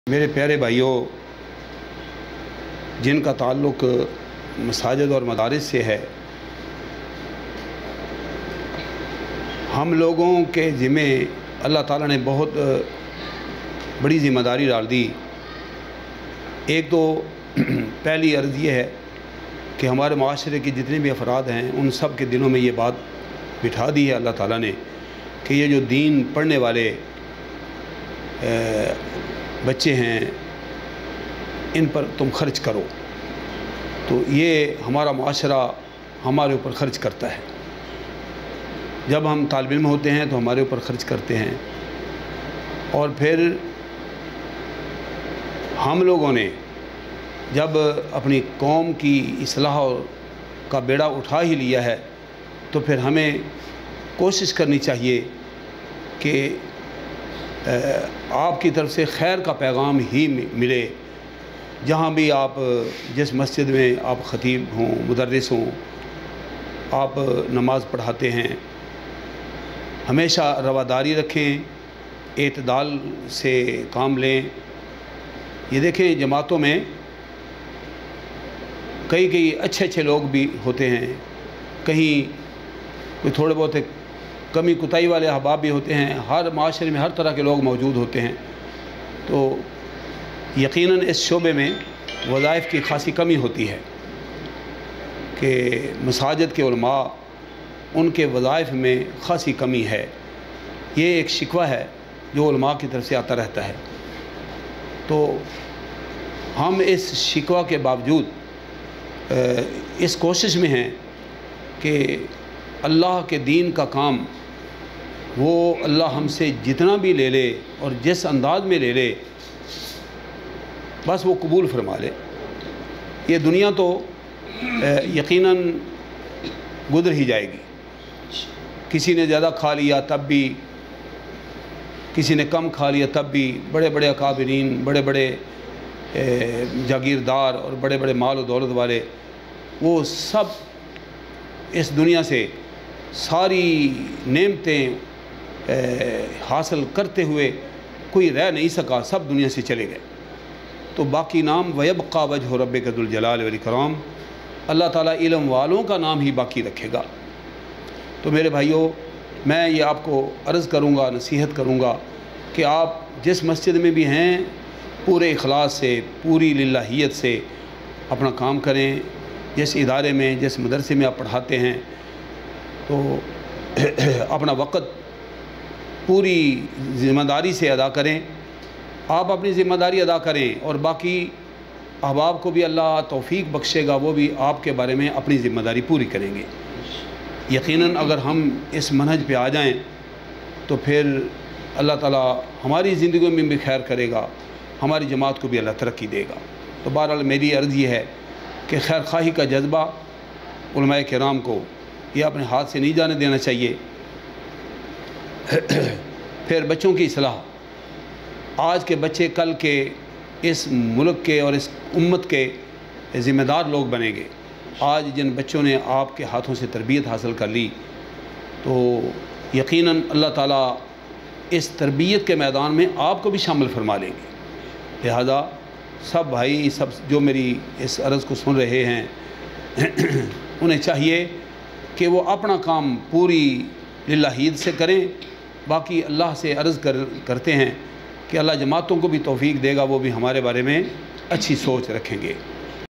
मेरे प्यारे भाइयों, जिनका ताल्लुक़ मसाजिद और मदारिस से है, हम लोगों के ज़िम्मे अल्लाह ताला ने बहुत बड़ी ज़िम्मेदारी डाल दी। एक तो पहली अर्ज़ ये है कि हमारे माशरे के जितने भी अफराद हैं उन सब के दिलों में ये बात बिठा दी है अल्लाह ताला ने कि ये जो दीन पढ़ने वाले बच्चे हैं इन पर तुम खर्च करो। तो ये हमारा माशरा हमारे ऊपर खर्च करता है। जब हम तालिब इल्म होते हैं तो हमारे ऊपर खर्च करते हैं, और फिर हम लोगों ने जब अपनी कौम की इस्लाह का बेड़ा उठा ही लिया है तो फिर हमें कोशिश करनी चाहिए कि आपकी तरफ से खैर का पैगाम ही मिले। जहाँ भी आप, जिस मस्जिद में आप ख़तीब हों, मुदर्रिस हों, आप नमाज़ पढ़ाते हैं, हमेशा रवादारी रखें, एतदाल से काम लें। ये देखें, जमातों में कई अच्छे लोग भी होते हैं, कहीं कोई थोड़े बहुत कमी कुताई वाले अहबाब भी होते हैं। हर माशरे में हर तरह के लोग मौजूद होते हैं। तो यकीनन इस शोबे में वज़ाइफ की खासी कमी होती है कि मसाजिद के उलमा, उनके वज़ाइफ में खासी कमी है। ये एक शिकवा है जो उलमा की तरफ से आता रहता है। तो हम इस शिकवा के बावजूद इस कोशिश में हैं कि अल्लाह के दीन का काम वो अल्लाह हमसे जितना भी ले ले और जिस अंदाज में ले ले, बस वो कबूल फरमा ले। ये दुनिया तो यकीनन गुज़र ही जाएगी। किसी ने ज़्यादा खा लिया तब भी, किसी ने कम खा लिया तब भी, बड़े बड़े अकाबिरीन, बड़े बड़े जागीरदार और बड़े बड़े माल और दौलत वाले, वो सब इस दुनिया से सारी नेमतें हासिल करते हुए कोई रह नहीं सका, सब दुनिया से चले गए। तो बाकी नाम वयबक़ा वजह रब्बिका ज़ुल जलाल वल इकराम, अल्लाह ताला इल्म वालों का नाम ही बाकी रखेगा। तो मेरे भाइयों, मैं ये आपको अर्ज़ करूँगा, नसीहत करूँगा कि आप जिस मस्जिद में भी हैं पूरे इखलास से, पूरी लिल्लाहियत से अपना काम करें। जिस इदारे में, जिस मदरसे में आप पढ़ाते हैं, तो अपना वक़्त पूरी ज़िम्मेदारी से अदा करें। आप अपनी ज़िम्मेदारी अदा करें और बाकी अहबाब को भी अल्लाह तौफ़ीक बख्शेगा, वो भी आपके बारे में अपनी ज़िम्मेदारी पूरी करेंगे। यकीनन अगर हम इस मनहज पे आ जाएं तो फिर अल्लाह ताला हमारी ज़िंदगी में भी खैर करेगा, हमारी जमात को भी अल्लाह तरक्की देगा। तो बहरहाल मेरी अर्ज़ ये है कि खैर खाही का जज्बा उलमाए किराम को ये अपने हाथ से नहीं जाने देना चाहिए। फिर बच्चों की इस्लाह, आज के बच्चे कल के इस मुल्क के और इस उम्मत के ज़िम्मेदार लोग बनेंगे। आज जिन बच्चों ने आपके हाथों से तरबियत हासिल कर ली तो यकीनन अल्लाह ताला इस तरबियत के मैदान में आपको भी शामिल फरमा लेंगे। लिहाजा सब भाई, सब जो मेरी इस अर्ज़ को सुन रहे हैं उन्हें चाहिए कि वो अपना काम पूरी लिल्लाहियत से करें। बाकी अल्लाह से अर्ज़ करते हैं कि अल्लाह जमातों को भी तौफ़ीक देगा, वो भी हमारे बारे में अच्छी सोच रखेंगे।